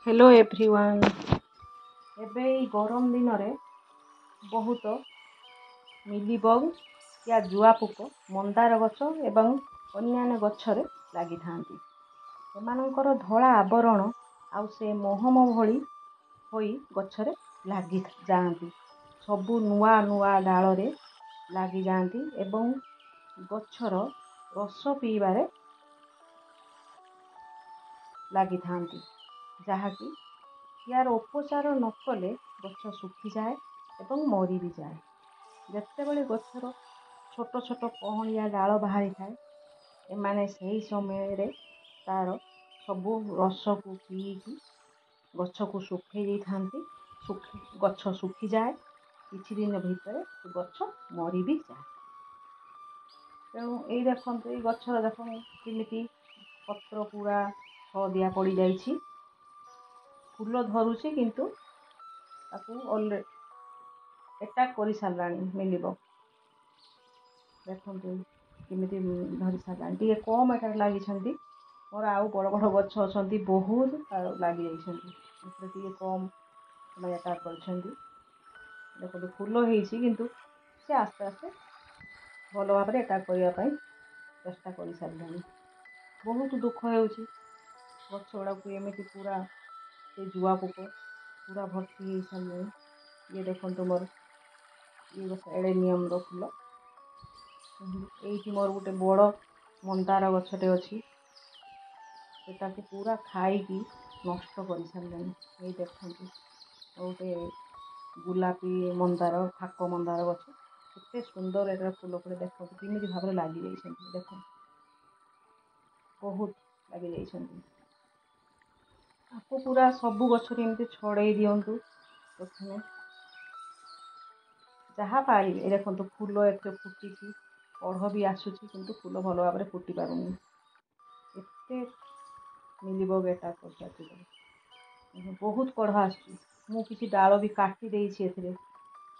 Hello everyone. एबे ई गरम दिन में बहुत मिलीबग या जुआ पोक मंदार गछ एवं अन्यान्य गछरे लगी थांती। एमानकर धला आवरण आउ से महम भली होई गछरे लगी जाती। सबु नुआ नुआ डाल रे लगी जाती एवं गछर रस पीबारे लगी थांती, जहाँकि यार उपचार न कले गछ सुखी जाए एवं मरी भी जाए। जितेबले गछर छोट छोट कहलिया डाल बाहरी थाए, एमाने सही समय रे तार सबू रस को पीकी गछ को सुखे दे थांती। गछ सुखी जाए, किछि दिन भितर गछ मरी भी जाए। तेणु यही देखते ये गछर देख केमिति पत्र पूरा हलदिया पड़ जाइछि, फूल धरुची किंतु ताकू अटैक कर साराणी मिलीबग। देखते केमिति धरी साराणी टे कम अटैक लगी। मोर आउ बड़ बड़ गछ अच्छा बहुत लगी टे कम अटैक कर। देखो फूल होती किंतु से आस्ते आस्ते भल भाव में अटैक करने चेष्टा कर सारे। बहुत दुख हो गछ गुड़ा को एमती पूरा से जुआ पोक पूरा भर्ती हो सारे। ये देखो मोर ये एडेनियम फूल ये मोर गोटे बड़ मंदार गछटे अच्छी से पूरा खाई नष्ट कर सारे। ये देखते गोटे गुलापी मंदार फाक मंदार गछ केते सुंदर एटा फूल फूल देखो केमी भाव में लगी देख बहुत लगी आपको पूरा सबू गछरे एमती छड़े दिंतु। प्रथम जहाँ पारे ये देखो फूल एथे फुटी कढ़ भी आसूची किंतु फूल भल भाव में फुटी पारुनी। एते मिलीबग अटैक कर बहुत कढ़ आसूची। मु किसी डाल भी काटी देइछि एथिरे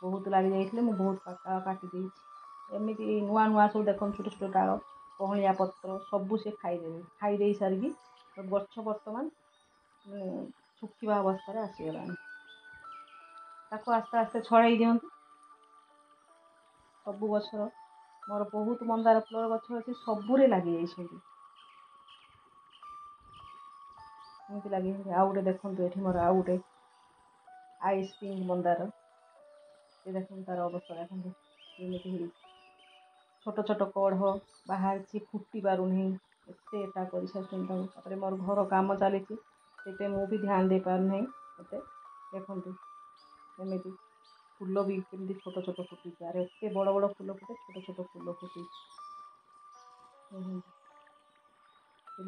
बहुत लगी जाइए मुझे बहुत काटी देइछि। एमती नुआ नुआ सब देख छोट छोट डाल कहलिया पत्र सबू से खाईदे सारिकी गछ बर्तमान सुखा अवस्था आसीगला। ताको आस्ते आस्ते छड़े दिंतु सबू गछर। मोर बहुत मंदार फूल गछ अच्छी सबूरे लगी लगी। आउ गोटे देखो ये मोर आउ गोटे आइस पिंक मंदार ये देख तार अवस्था देखते छोट छोट कढ़ बाहर फुटी पार एत एटा कर सारे। मोर घर काम चली मुझे ध्यान दे पार नहीं एते। देखु एमती फूल भी केमती छोट छोट फुटी आर एत बड़ बड़ फूल फुटे छोट छोट फूल फुटी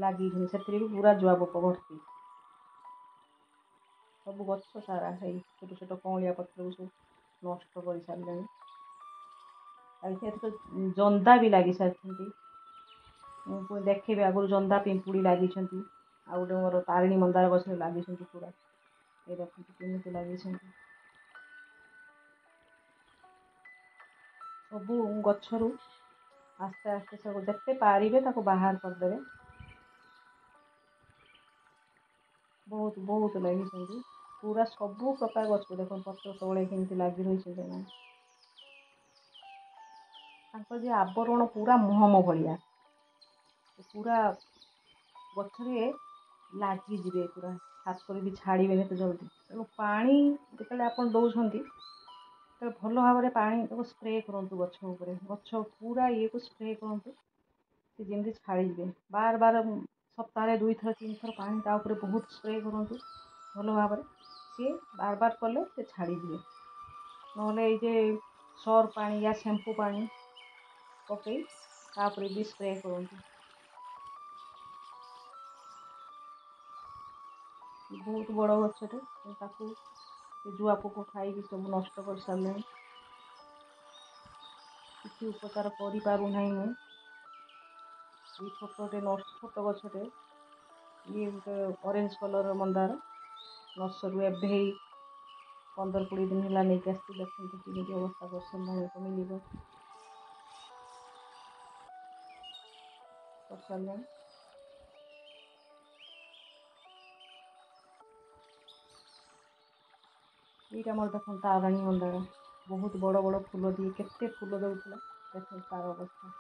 लगी से पूरा जुआ पोक भर्ती सब गछ सारा है छोट छोट कौलिया पत्र सब नष्ट कर सारे। जंदा भी लगी सारी देखे आगुरी जंदा पिंपुड़ी लगी आ गोटे मोर तारिणी मंदार गछ लगी पूरा ये देखते केमी लगी सबू गछरू आस्ते आस्ते सब जिते पारे बाहर करदे। बहुत बहुत लगी पूरा सबू प्रकार गछ देख पत्र तले केमती लगी रही आवरण पूरा महम भाया पूरा गछरे लगिजे पूरा हाथ कर भी छाड़े तो जल्दी। तेणु पानी जिते आप दौरान भल भाव में पानी स्प्रे करूँ गछ गछ पूरा ये को स्प्रे करूँ जमी छाड़े बार बार सप्ताह 2 थर 3 थर पानी बहुत स्प्रे करूँ भल भाव में सी बार बार कले से छाड़े ना सर पानी या शैम्पू पानी पकई तापर भी स्प्रे करूँ। बहुत बड़ गछटे जुआ पोक खाई सब नष्ट कर सारे। किसी उपचार करूना मुझे छोटे छोट गछटे ये गोटे ऑरेंज कलर मंदार नर्सरी एवं 15-20 दिन है नहीं आसती। देखते कि अवस्था कर सारे मिलीबग कर सारे। ଏଇଟା ମୋର ଦେଖନ୍ତୁ ତାରାଣୀ ମନ୍ଦାର ବହୁତ ବଡ଼ ବଡ଼ ଫୁଲ ଦିଏ, କେତେ ଫୁଲ ଦେଉଥିଲା। ଦେଖନ୍ତୁ ତାର ଅବସ୍ଥା,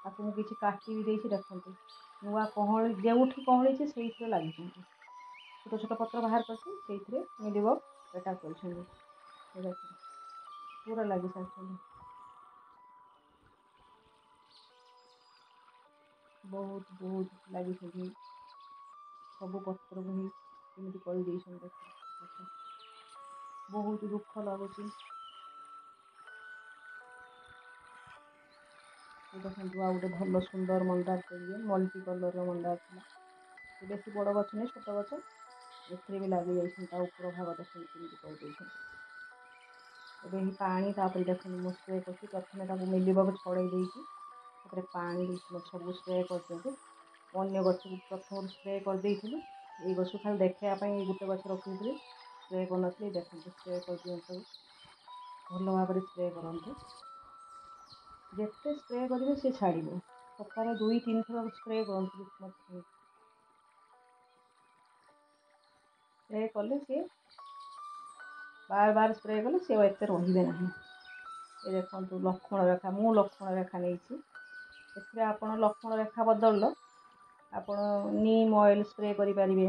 ତାକୁ ମୁଁ କିଛି କାଟି ବି ଦେଇଛି। ଦେଖନ୍ତୁ ନୂଆ କହଁଳି ଯେଉଁଠି କହଁଳିଛି ସେଇଥିରେ ଲାଗିଛନ୍ତି, ଛୋଟ ଛୋଟ ପତ୍ର ବାହାର କରିଛି, ସେଇଥିରେ ମିଳିବ ଏଟା କରିଛନ୍ତି। ଦେଖନ୍ତୁ ପୁରା ଲାଗି ସାରିଛନ୍ତି, ବହୁତ ବହୁତ ଲାଗିଛନ୍ତି। ସବୁ ପତ୍ରକୁ ହିଁ ଏମିତି କରିଦେଇଛନ୍ତି। ଦେଖନ୍ତୁ ବହୁତ ଦୁଃଖ ଲାଗୁଛି। ଦେଖନ୍ତୁ ଆଉ ଗୋଟେ ଭଲ ସୁନ୍ଦର ମନ୍ଦାର ଇଏ ମଲ୍ଟି କଲର୍ର ମନ୍ଦାର ଥିଲା। ବେଶୀ ବଡ଼ ଗଛ ନାହିଁ, ଛୋଟ ଗଛ, ଏଥିରେ ବି ଲାଗିଯାଇଛନ୍ତି। ତା ଉପର ଭାଗ ଦେଖନ୍ତୁ କେମିତି କରିଦେଇଛନ୍ତି। ଏବେ ହିଁ ପାଣି ତାପରେ ଦେଖନ୍ତୁ ମୁଁ ସ୍ପ୍ରେ କରୁଛି। ପ୍ରଥମେ ତାକୁ ମିଲିବାକୁ ଛଡ଼େଇ ଦେଇକି ତାପରେ ପାଣି ସବୁ ସ୍ପ୍ରେ କରିଦେବି। ଅନ୍ୟ ଗଛକୁ ପ୍ରଥମରୁ ସ୍ପ୍ରେ କରିଦେଇଥିଲି। ଏଇ ଗଛକୁ ଖାଲି ଦେଖାଇବା ପାଇଁ ଗୋଟେ ଗଛ ରଖିଥିଲି, ସ୍ପ୍ରେ କରିନଥିଲି। ଦେଖନ୍ତୁ ସ୍ପ୍ରେ କରିଦିଅନ୍ତୁ, ଭଲ ଭାବରେ ସ୍ପ୍ରେ କରନ୍ତୁ। ଯେତେ ସ୍ପ୍ରେ କରିବେ ସେ ଛାଡ଼ିବ। ସପ୍ତାହରେ 2-3 ଥର ସ୍ପ୍ରେ କରନ୍ତୁ। ସ୍ପ୍ରେ କଲେ ସିଏ ବାର ସ୍ପ୍ରେ କଲେ ସିଏ ଏତେ ରହିବେ ନାହିଁ। ଏ ଦେଖନ୍ତୁ ଲକ୍ଷ୍ମଣ ରେଖା, ମୁଁ ଲକ୍ଷ୍ମଣ ରେଖା ନେଇଛି। ଏଥିରେ ଆପଣ ଲକ୍ଷ୍ମଣ ରେଖା ବଦଳିଲ ଆପଣ ନିମ୍ ଅଏଲ୍ ସ୍ପ୍ରେ କରିପାରିବେ।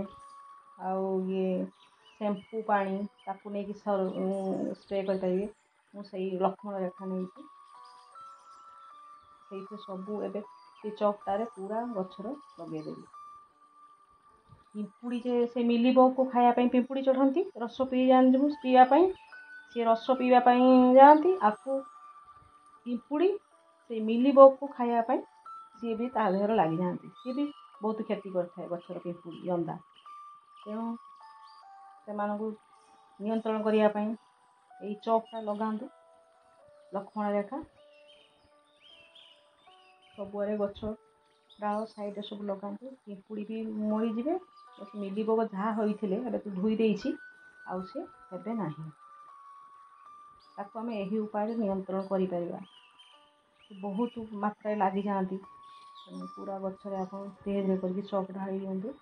ଆଉ ଇଏ ଶ୍ୟାମ୍ପୁ ପାଣି ତାକୁ ନେଇକି ସ୍ପ୍ରେ କରିପାରିବେ। ମୁଁ ସେଇ ଲକ୍ଷ୍ମଣ ରେଖା ନେଇଛି, ସେଇଥିରେ ସବୁ ଏବେ ସେ ଚକଟାରେ ପୁରା ଗଛର ଲଗେଇଦେବି। ପିମ୍ପୁଡ଼ି ଯେ ସେ ମିଲିବଗକୁ ଖାଇବା ପାଇଁ ପିମ୍ପୁଡ଼ି ଚଢ଼ନ୍ତି, ରସ ପିଇ ଯାଆନ୍ତି ପିଇବା ପାଇଁ। ସିଏ ରସ ପିଇବା ପାଇଁ ଯାଆନ୍ତି, ଆକୁ ପିମ୍ପୁଡ଼ି ସେଇ ମିଲିବଗକୁ ଖାଇବା ପାଇଁ ସିଏ ବି ତା ଦେହରେ ଲାଗିଯାଆନ୍ତି। ସିଏ ବି ବହୁତ କ୍ଷତି କରିଥାଏ ଗଛର ପିମ୍ପୁଡ଼ି ଜନ୍ଦା। ତେଣୁ ସେମାନଙ୍କୁ ନିୟନ୍ତ୍ରଣ କରିବା ପାଇଁ ଏଇ ଚକ୍ଟା ଲଗାନ୍ତୁ, ଲକ୍ଷ୍ମଣ ରେଖା। ସବୁଆଡ଼େ ଗଛ ଡାଳ ସାଇଡ଼୍ରେ ସବୁ ଲଗାନ୍ତୁ, ପିମ୍ପୁଡ଼ି ବି ମରିଯିବେ। ମିଲିବଗ ଯାହା ହୋଇଥିଲେ ଏବେ ତ ଧୋଇ ଦେଇଛି, ଆଉ ସେ ହେବେ ନାହିଁ। ତାକୁ ଆମେ ଏହି ଉପାୟରେ ନିୟନ୍ତ୍ରଣ କରିପାରିବା। ବହୁତ ମାତ୍ରାରେ ଲାଗିଯାଆନ୍ତି, ପୁରା ଗଛରେ ଆପଣ ଧୀରେ ଧୀରେ କରିକି ଚକ୍ ଢାଳି ଦିଅନ୍ତୁ।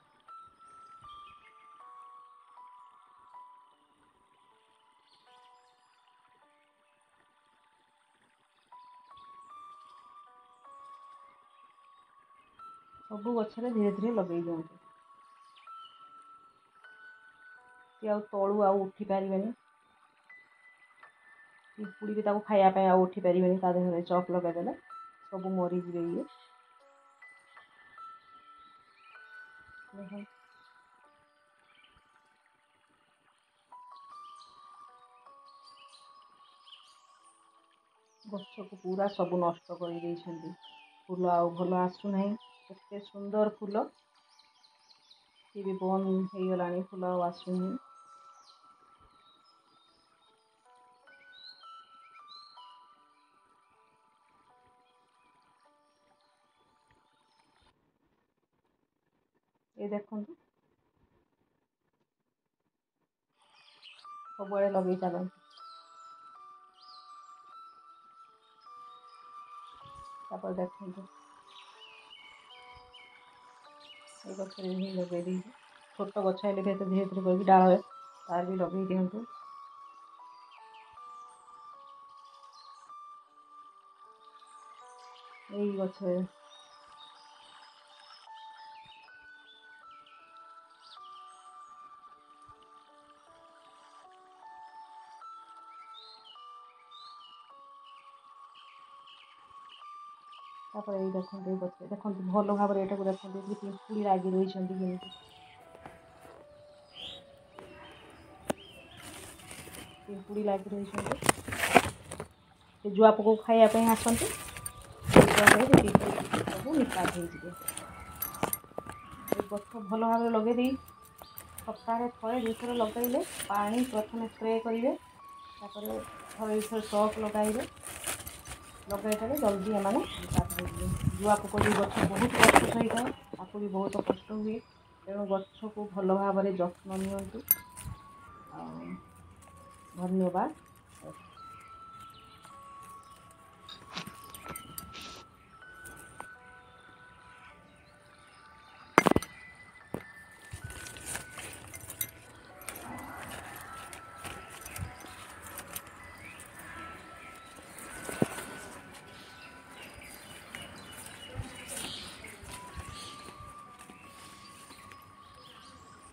ସବୁ ଗଛରେ ଧୀରେ ଧୀରେ ଲଗେଇ ଦିଅନ୍ତୁ। ସିଏ ଆଉ ତଳୁ ଆଉ ଉଠି ପାରିବେନି, ପିମ୍ପୁଡ଼ି ବି ତାକୁ ଖାଇବା ପାଇଁ ଆଉ ଉଠି ପାରିବେନି। ତା ଦେହରେ ଚକ୍ ଲଗାଇଦେଲେ ସବୁ ମରିଯିବେ। ଇଏ ଗଛକୁ ପୁରା ସବୁ ନଷ୍ଟ କରିଦେଇଛନ୍ତି। ଫୁଲ ଆଉ ଭଲ ଆସୁନାହିଁ। ଏତେ ସୁନ୍ଦର ଫୁଲ ସିଏ ବି ବନ୍ଦ ହେଇଗଲାଣି, ଫୁଲ ଆଉ ଆସୁନି। ଏ ଦେଖନ୍ତୁ ସବୁଆଡ଼େ ଲଗେଇ ଚାଲନ୍ତୁ। ତାପରେ ଦେଖନ୍ତୁ ଏ ଗଛରେ ହିଁ ଲଗେଇ ଦେଇଛି। ଛୋଟ ଗଛ ହେଲେ ବି ଏତେ ଧୀରେ ଧୀରେ କରିକି ଡାଳରେ ତାର ବି ଲଗେଇ ଦିଅନ୍ତୁ। ଏଇ ଗଛରେ ତାପରେ ଏଇ ଦେଖନ୍ତୁ, ଏଇ ଗଛରେ ଦେଖନ୍ତୁ ଭଲ ଭାବରେ ଏଟାକୁ ଦେଖନ୍ତୁ, ଏଠି ପିମ୍ପୁଡ଼ି ଲାଗି ରହିଛନ୍ତି କେମିତି। ପିମ୍ପୁଡ଼ି ଲାଗି ରହିଛନ୍ତି, ସେ ଜୁଆ ପୋକକୁ ଖାଇବା ପାଇଁ ଆସନ୍ତି। ପିମ୍ପୁଡ଼ି ସବୁ ନିପାତ ହେଇଯିବେ। ଏ ଗଛ ଭଲ ଭାବରେ ଲଗେଇ ଦେଇ ସପ୍ତାହରେ 1-2 ଥର ଲଗାଇଲେ ପାଣି ପ୍ରଥମେ ସ୍ପ୍ରେ କରିବେ, ତାପରେ 1-2 ଥର ଚକ୍ ଲଗାଇବେ। ଲଗାଇଦେଲେ ଜଲ୍ଦି ଏମାନେ ନିପାତ ହେଇଯିବେ। ଜୁଆ ପୋକ ବି ଗଛ ବହୁତ କଷ୍ଟ ସହିଥାଏ, ତାକୁ ବି ବହୁତ କଷ୍ଟ ହୁଏ। ତେଣୁ ଗଛକୁ ଭଲ ଭାବରେ ଯତ୍ନ ନିଅନ୍ତୁ। ଆଉ ଧନ୍ୟବାଦ।